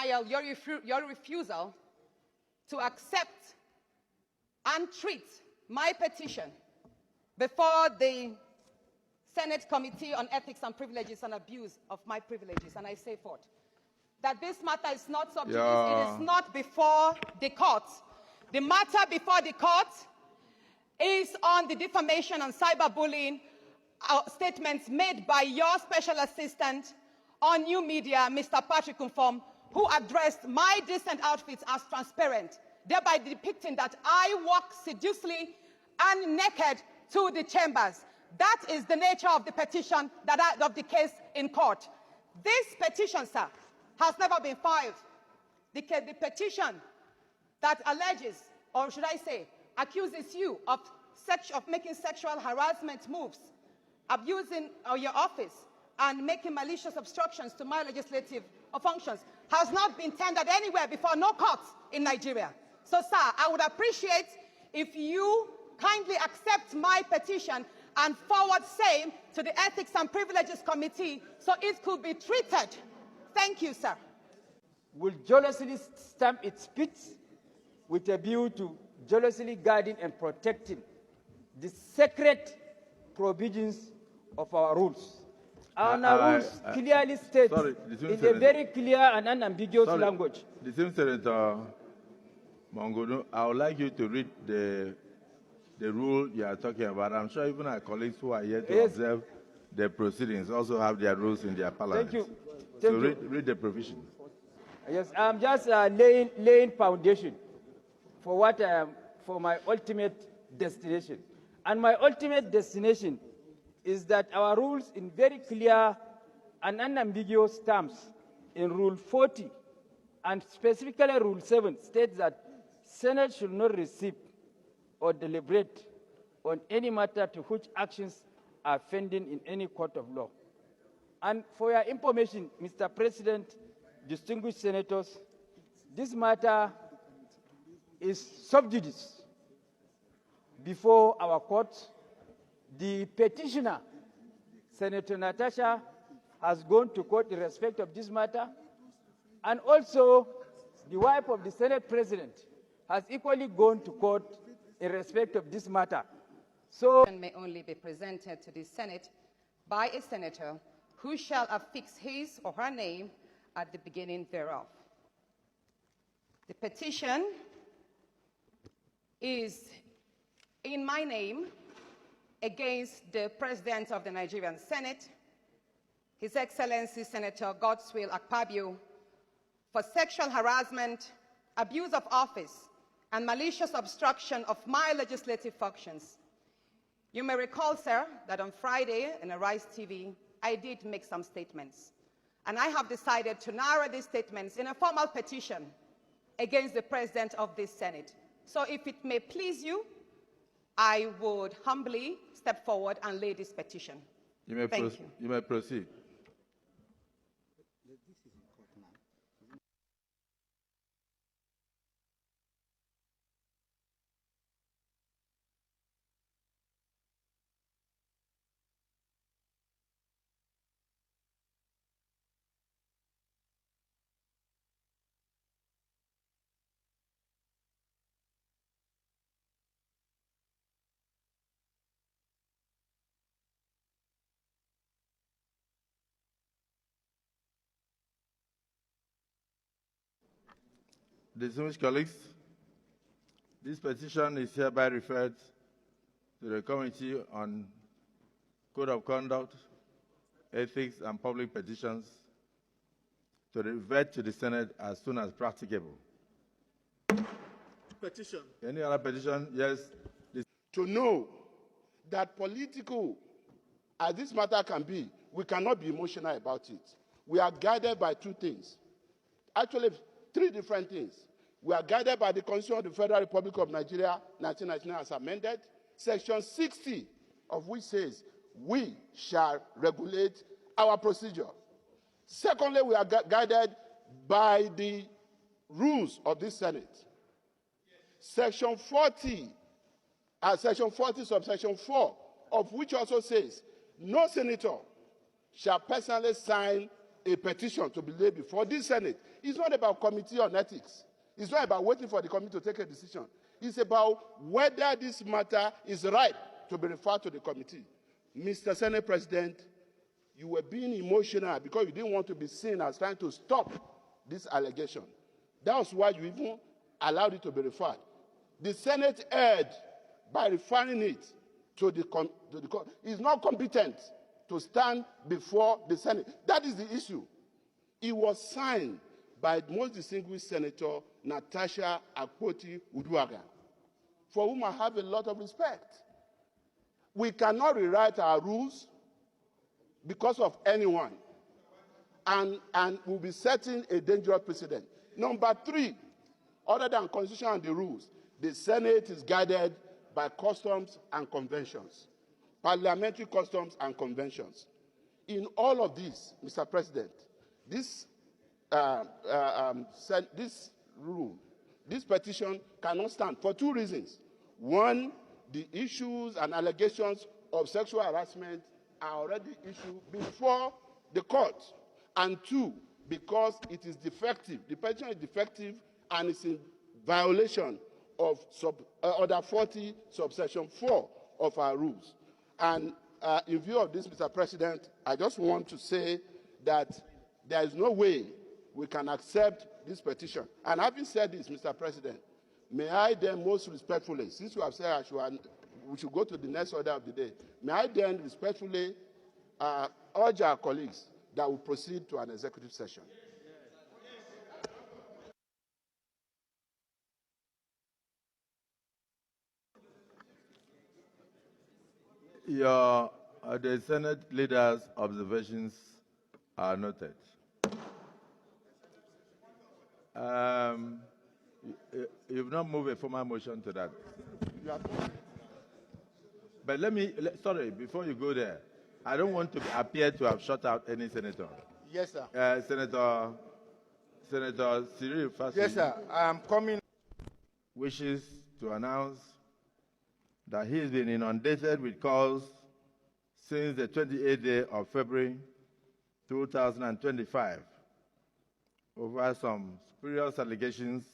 denial, your refusal to accept and treat my petition before the Senate Committee on Ethics and Privileges and Abuse of my privileges, and I say forth, that this matter is not sub judice, it is not before the court. The matter before the court is on the defamation and cyberbullying statements made by your special assistant on new media, Mr. Patrick Umfom, who addressed my decent outfits as transparent, thereby depicting that I walk sedulously and naked to the chambers. That is the nature of the petition, of the case in court. This petition, sir, has never been filed. The petition that alleges, or should I say, accuses you of making sexual harassment moves, abusing your office, and making malicious obstructions to my legislative functions has not been tendered anywhere before, no courts in Nigeria. So, sir, I would appreciate if you kindly accept my petition and forward same to the Ethics and Privileges Committee so it could be treated. Thank you, sir. Will jealously stamp its feet with a view to jealously guarding and protecting the sacred provisions of our rules. Our rules clearly state in a very clear and unambiguous language. The same Senator Mongodo, I would like you to read the rule you are talking about. I'm sure even our colleagues who are here to observe the proceedings also have their rules in their parliament. Thank you. So read the provision. Yes, I'm just laying foundation for for my ultimate destination. And my ultimate destination is that our rules in very clear and unambiguous terms in Rule 40 and specifically Rule 7 states that Senate should not receive or deliberate on any matter to which actions are pending in any court of law. And for your information, Mr. President, distinguished senators, this matter is sub judice before our court. The petitioner, Senator Natasha, has gone to court in respect of this matter, and also the wife of the Senate President has equally gone to court in respect of this matter. So, may only be presented to the Senate by a senator who shall affix his or her name at the beginning thereof. The petition is in my name against the President of the Nigerian Senate, His Excellency Senator Godswill Akpabio, for sexual harassment, abuse of office, and malicious obstruction of my legislative functions. You may recall, sir, that on Friday in Arise TV, I did make some statements. And I have decided to narrow these statements in a formal petition against the President of this Senate. So if it may please you, I would humbly step forward and lay this petition. You may proceed. Distinguished colleagues, this petition is hereby referred to the Committee on Code of Conduct, Ethics, and Public Petitions to revert to the Senate as soon as practicable. Petition. Any other petition? Yes. To know that political as this matter can be, we cannot be emotional about it. We are guided by two things. Actually, three different things. We are guided by the Constitution of the Federal Republic of Nigeria, 1999, as amended, Section 60 of which says we shall regulate our procedure. Secondly, we are guided by the rules of this Senate. Section 40, subsection 4, of which also says no senator shall personally sign a petition to be laid before this Senate. It's not about committee on ethics. It's not about waiting for the committee to take a decision. It's about whether this matter is ripe to be referred to the committee. Mr. Senate President, you were being emotional because you didn't want to be seen as trying to stop this allegation. That was why you even allowed it to be referred. The Senate erred by referring it to the court. It's not competent to stand before the Senate. That is the issue. It was signed by the most distinguished Senator Natasha Akpoti-Uduaghan, for whom I have a lot of respect. We cannot rewrite our rules because of anyone, and we'll be setting a dangerous precedent. Number 3, other than Constitution and the rules, the Senate is guided by customs and conventions, parliamentary customs and conventions. In all of this, Mr. President, this petition cannot stand for 2 reasons. One, the issues and allegations of sexual harassment are already issued before the court. And 2, because it is defective. The petition is defective and is in violation of Order 40, subsection 4 of our rules. And in view of this, Mr. President, I just want to say that there is no way we can accept this petition. And having said this, Mr. President, may I then most respectfully, since you have said we should go to the next order of the day, may I then respectfully urge our colleagues that we proceed to an executive session. The Senate leader's observations are noted. You've not moved a formal motion to that. But sorry, before you go there, I don't want to appear to have shut out any senator. Yes, sir. Senator Cyril Fassi. Yes, sir. I am coming. Wishes to announce that he has been inundated with calls since the 28th day of February 2025 over some spurious allegations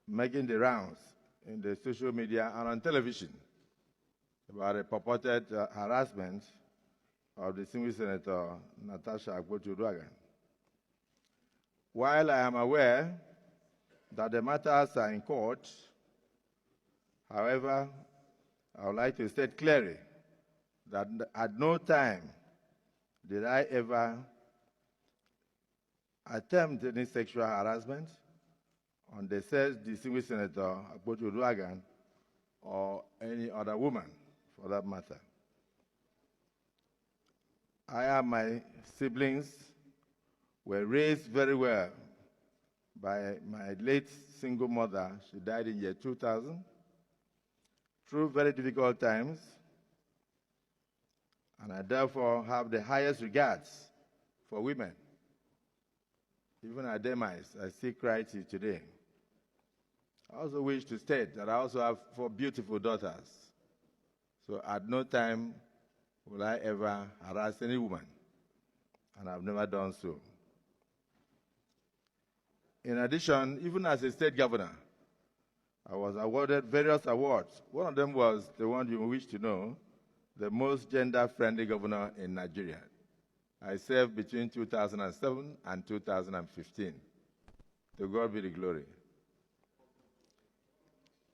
making the rounds in the social media and on television about a purported harassment of distinguished Senator Natasha Akpoti-Uduaghan. While I am aware that the matters are in court, however, I would like to state clearly that at no time did I ever attempt any sexual harassment on the said distinguished Senator Akpoti-Uduaghan or any other woman, for that matter. I and my siblings were raised very well by my late single mother. She died in year 2000, through very difficult times, and I therefore have the highest regards for women. Even at demise, I still cry till today. I also wish to state that I also have 4 beautiful daughters. So at no time will I ever harass any woman, and I've never done so. In addition, even as a state governor, I was awarded various awards. One of them was the one you wish to know, the most gender-friendly governor in Nigeria. I served between 2007 and 2015. To God be the glory.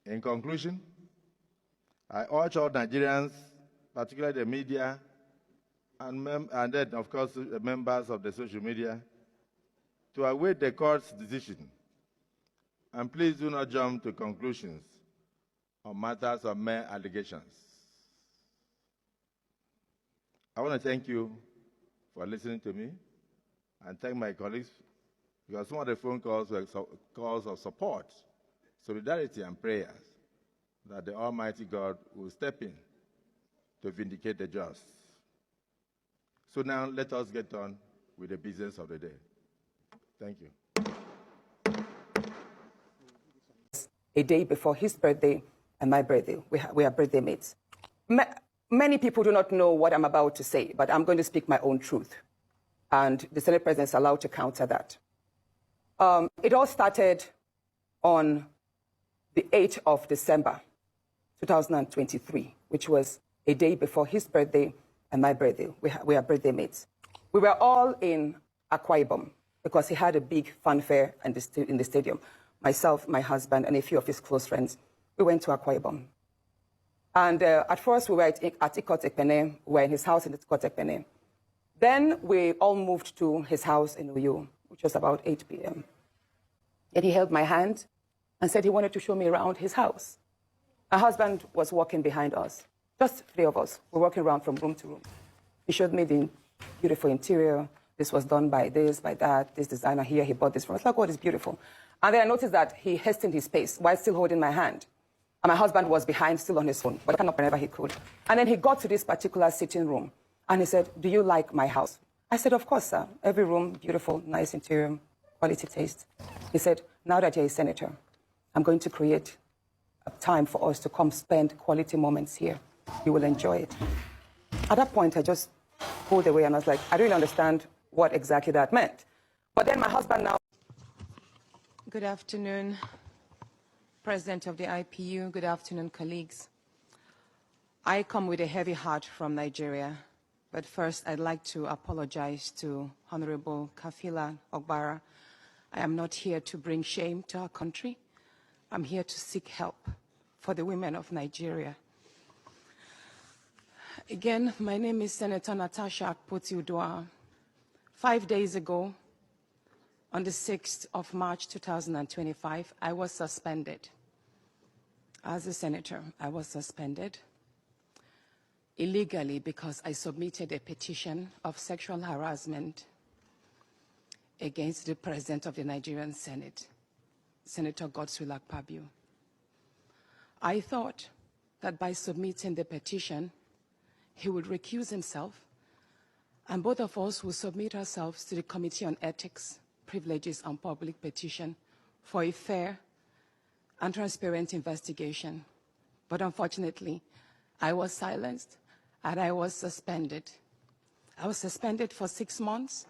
In conclusion, I urge all Nigerians, particularly the media, and then, of course, the members of the social media, to await the court's decision. And please do not jump to conclusions on matters of mere allegations. I want to thank you for listening to me and thank my colleagues, because some of the phone calls were calls of support, solidarity, and prayers that the Almighty God will step in to vindicate the just. So now let us get on with the business of the day. Thank you. A day before his birthday and my birthday. We are birthday mates. Many people do not know what I'm about to say, but I'm going to speak my own truth. and the Senate President is allowed to counter that. It all started on the 8th of December, 2023, which was a day before his birthday and my birthday. We are birthday mates. We were all in Akwa Ibom because he had a big fanfare in the stadium. Myself, my husband, and a few of his close friends, we went to Akwa Ibom. And at first, we were at Ikot Ekpene. We were in his house in Ikot Ekpene. Then we all moved to his house in Uyo, which was about 8 p.m. And he held my hand and said he wanted to show me around his house. My husband was walking behind us, just 3 of us. We're walking around from room to room. He showed me the beautiful interior. This was done by this, by that, this designer here, he bought this from us. Like, oh, it's beautiful. And then I noticed that he hastened his pace while still holding my hand. And my husband was behind, still on his phone, but kind of whenever he could. And then he got to this particular sitting room, and he said, "Do you like my house?" I said, "Of course, sir. Every room, beautiful, nice interior, quality taste." He said, "Now that you're a senator, I'm going to create a time for us to come spend quality moments here. You will enjoy it." At that point, I just pulled away, and I was like, I don't really understand what exactly that meant. But then my husband now... Good afternoon, President of the IPU. Good afternoon, colleagues. I come with a heavy heart from Nigeria, but first I'd like to apologize to Honorable Kafila Ogbara. I am not here to bring shame to our country. I'm here to seek help for the women of Nigeria. Again, my name is Senator Natasha Akpoti-Uduaghan. 5 days ago, on the 6th of March 2025, I was suspended. As a senator, I was suspended illegally because I submitted a petition of sexual harassment against the President of the Nigerian Senate, Senator Godswill Akpabio. I thought that by submitting the petition, he would recuse himself, and both of us will submit ourselves to the Committee on Ethics, Privileges, and Public Petition for a fair and transparent investigation. But unfortunately, I was silenced and I was suspended. I was suspended for 6 months,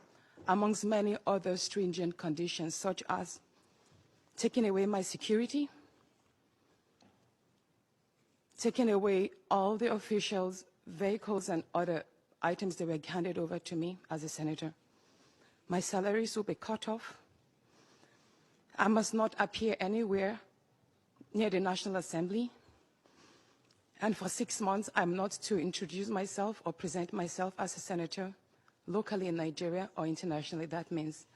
amongst many other stringent conditions, such as taking away my security, taking away all the officials, vehicles, and other items that were handed over to me as a senator. My salaries will be cut off. I must not appear anywhere near the National Assembly. And for 6 months, I'm not to introduce myself or present myself as a senator locally in Nigeria or internationally. That means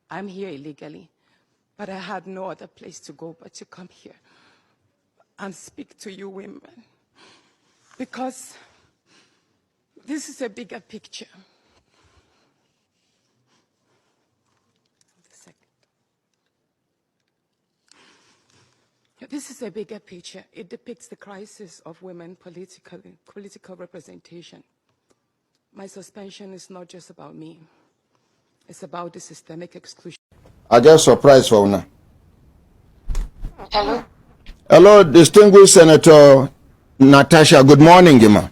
I'm here illegally. But I had no other place to go but to come here and speak to you women. Because this is a bigger picture. This is a bigger picture. It depicts the crisis of women political representation. My suspension is not just about me. It's about the systemic exclusion. I get surprised for now. Hello. Hello, distinguished Senator Natasha. Good morning, Emma.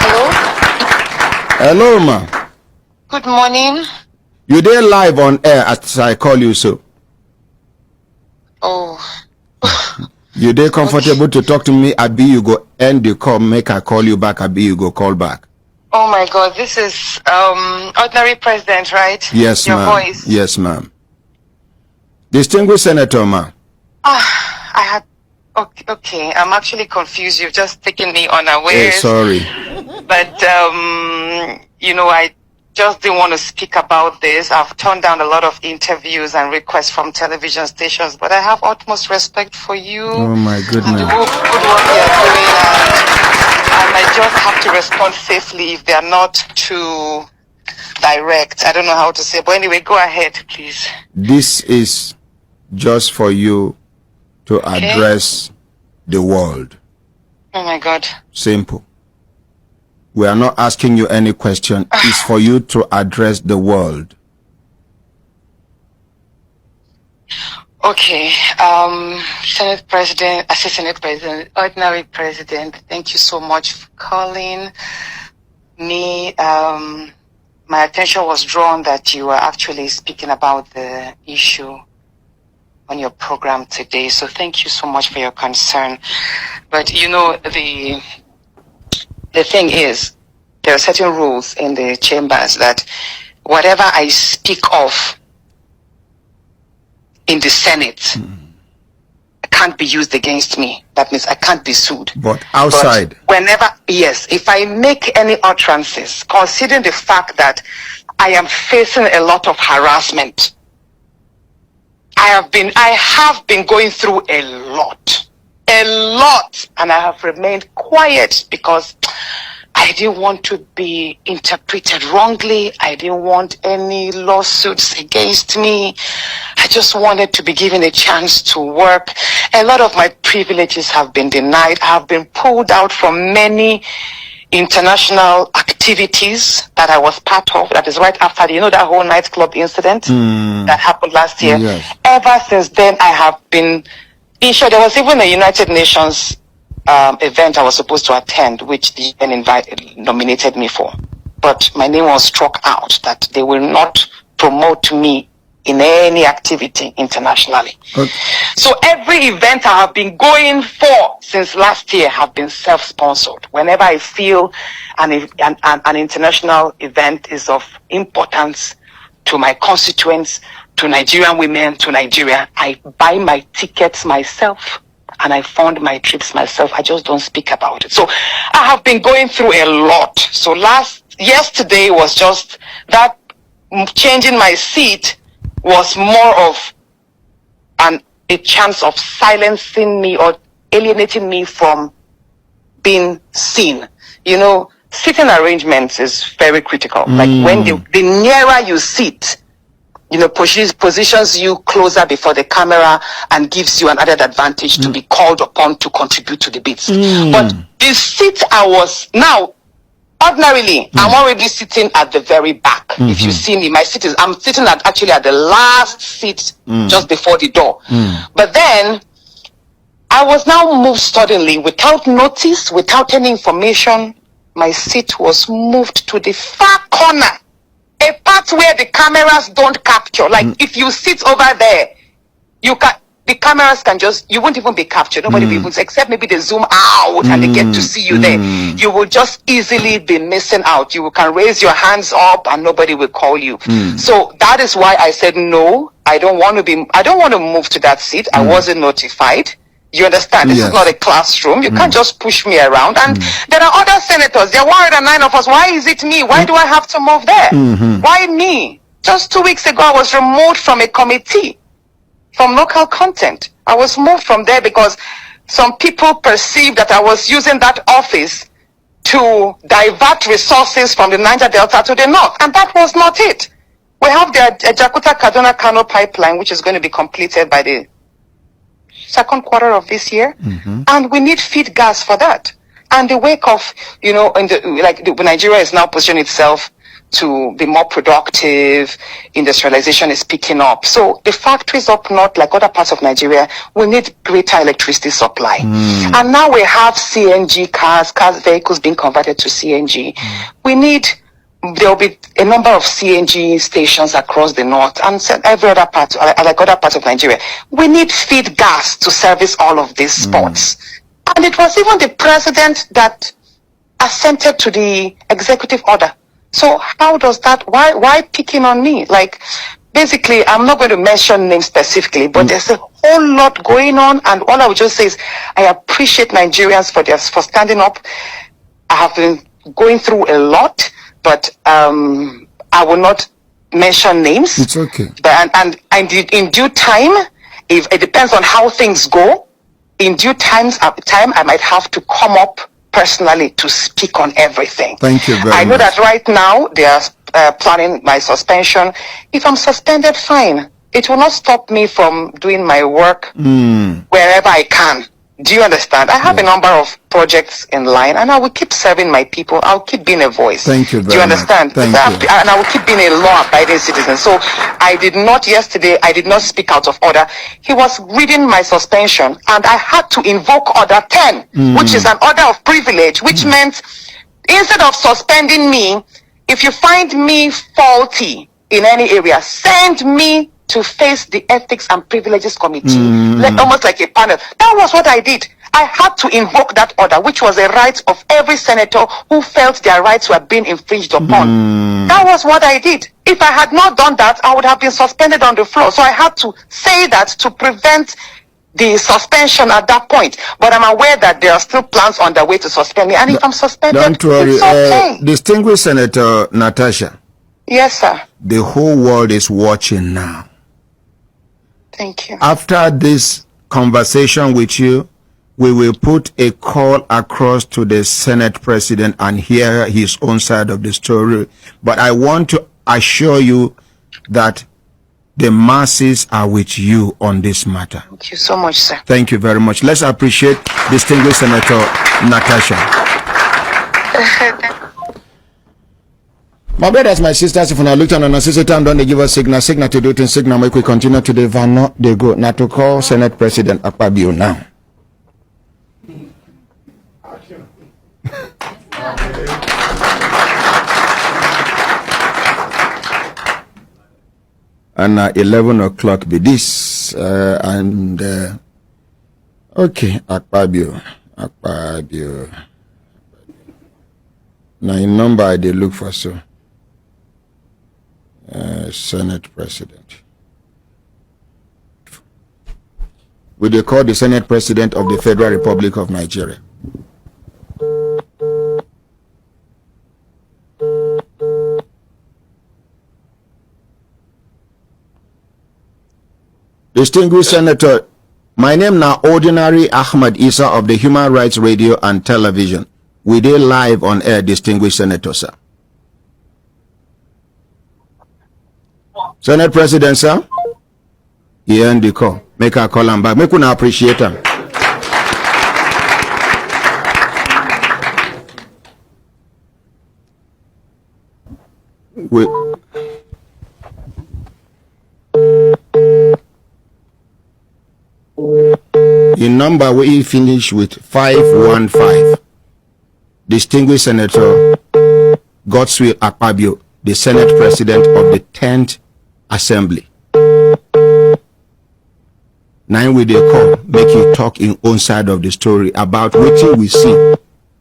Hello. Hello, ma. Good morning. You there live on air as I call you so. Oh. You there comfortable to talk to me? Abi you go end the call, make I call you back. Abi you go call back. Oh my God, this is ordinary president, right? Yes, Your ma'am. voice. Yes, ma'am. Distinguished Senator, ma. I had. Okay. I'm actually confused. You've just taken me unawares. Hey, sorry. But you know, I just didn't want to speak about this. I've turned down a lot of interviews and requests from television stations, but I have utmost respect for you. Oh my goodness. And the good work you're doing, and I just have to respond safely if they're not too direct. I don't know how to say, but anyway, go ahead, please. This is just for you to address the world. Oh my God. Simple. We are not asking you any question. It's for you to address the world. Okay. Senate President, Assistant Senate President, Ordinary President, thank you so much for calling. me, my attention was drawn that you were actually speaking about the issue on your program today. So thank you so much for your concern. But you know, the thing is, there are certain rules in the chambers that whatever I speak of in the Senate can't be used against me. That means I can't be sued. But outside. But whenever, yes, if I make any utterances, considering the fact that I am facing a lot of harassment, I have been going through a lot, and I have remained quiet because I didn't want to be interpreted wrongly. I didn't want any lawsuits against me. I just wanted to be given a chance to work. A lot of my privileges have been denied. I have been pulled out from many international activities that I was part of. That is right after, that whole nightclub incident that happened last year. Yes. Ever since then, I have been, in short, there was even a United Nations event I was supposed to attend, which the UN nominated me for. But my name was struck out that they will not promote me in any activity internationally. Okay. So every event I have been going for since last year have been self-sponsored. Whenever I feel an international event is of importance to my constituents, to Nigerian women, to Nigeria, I buy my tickets myself and I fund my trips myself. I just don't speak about it. So I have been going through a lot. So yesterday was just that changing my seat was more of a chance of silencing me or alienating me from being seen. Sitting arrangements is very critical. Like when the nearer you sit, positions you closer before the camera and gives you an added advantage to be called upon to contribute to debates. But the seat I was now, ordinarily, I'm already sitting at the very back. If you see me, I'm sitting actually at the last seat just before the door. But then I was now moved suddenly without notice, without any information. My seat was moved to the far corner. A part where the cameras don't capture. Like if you sit over there, the cameras you won't even be captured. Nobody will be able to, except maybe they zoom out and they get to see you there. You will just easily be missing out. You can raise your hands up and nobody will call you. So that is why I said no. I don't want to move to that seat. I wasn't notified. You understand? This is not a classroom. You can't just push me around. And there are other senators. There are 109 of us. Why is it me? Why do I have to move there? Why me? Just 2 weeks ago, I was removed from a committee from local content. I was moved from there because some people perceived that I was using that office to divert resources from the Niger Delta to the north. And that was not it. We have the Jakarta-Kaduna-Kano pipeline, which is going to be completed by the second quarter of this year, and we need feed gas for that. And the wake of, Nigeria is now positioning itself to be more productive, industrialization is picking up. So the factories up north, like other parts of Nigeria, we need greater electricity supply. And now we have CNG vehicles being converted to CNG. There will be a number of CNG stations across the north and every other part, like other parts of Nigeria. We need feed gas to service all of these spots. And it was even the president that assented to the executive order. So how does that, why picking on me? Like, basically, I'm not going to mention names specifically, but there's a whole lot going on. And all I would just say is, I appreciate Nigerians for standing up. I have been going through a lot. But I will not mention names. It's okay. But and in due time, if it depends on how things go, in due time I might have to come up personally to speak on everything. Thank you very much. I know that right now they are planning my suspension. If I'm suspended, fine. It will not stop me from doing my work wherever I can. Do you understand? I have a number of projects in line, and I will keep serving my people. I'll keep being a voice. Thank you very much. Do you understand? Thank you. And I will keep being a law-abiding citizen. So I did not speak out of order. He was reading my suspension, and I had to invoke Order 10, which is an order of privilege, which meant Instead of suspending me, if you find me faulty in any area, send me to face the Ethics and Privileges Committee, almost like a panel. That was what I did. I had to invoke that order, which was a right of every senator who felt their rights were being infringed upon. That was what I did. If I had not done that, I would have been suspended on the floor. So I had to say that to prevent the suspension at that point. But I'm aware that there are still plans underway to suspend me. And if I'm suspended, don't worry. it's okay. Distinguished Senator Natasha. Yes, sir. The whole world is watching now. Thank you. After this conversation with you, we will put a call across to the Senate President and hear his own side of the story. But I want to assure you that the masses are with you on this matter. Thank you so much, sir. Thank you very much. Let's appreciate distinguished Senator Natasha. My brothers, my sisters, if I look on an assistant time, don't they give us signal to do it in signal, make we continue to the van, they go. Now to call Senate President Akpabio now. And 11 o'clock be this, okay, Akpabio. Now in number they look for so. Senate President. Will they call the Senate President of the Federal Republic of Nigeria? Distinguished Senator, my name now Ordinary Ahmad Isa of the Human Rights Radio and Television. We dey live on air, distinguished Senator, sir. Senate President, sir. He end the call. Make a call him back. Make una appreciate him. We in number we finish with 515. Distinguished Senator Godswill Akpabio, the Senate President of the 10th Assembly. 9 with the call, make you talk in own side of the story about what we see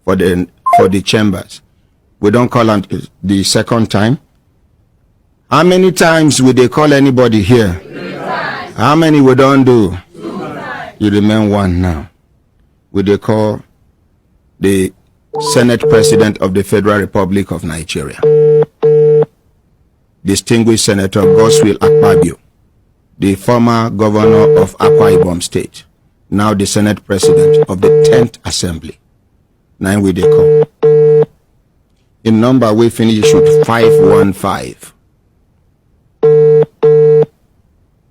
for the chambers. We don't call on the second time. How many times will they call anybody here? 3 times. How many we don't do? 2 times. You remain one now. Will they call the Senate President of the Federal Republic of Nigeria? Distinguished Senator Godswill Akpabio, the former governor of Akwa Ibom State, now the Senate President of the 10th Assembly. 9 with the call. In number we finish with 515.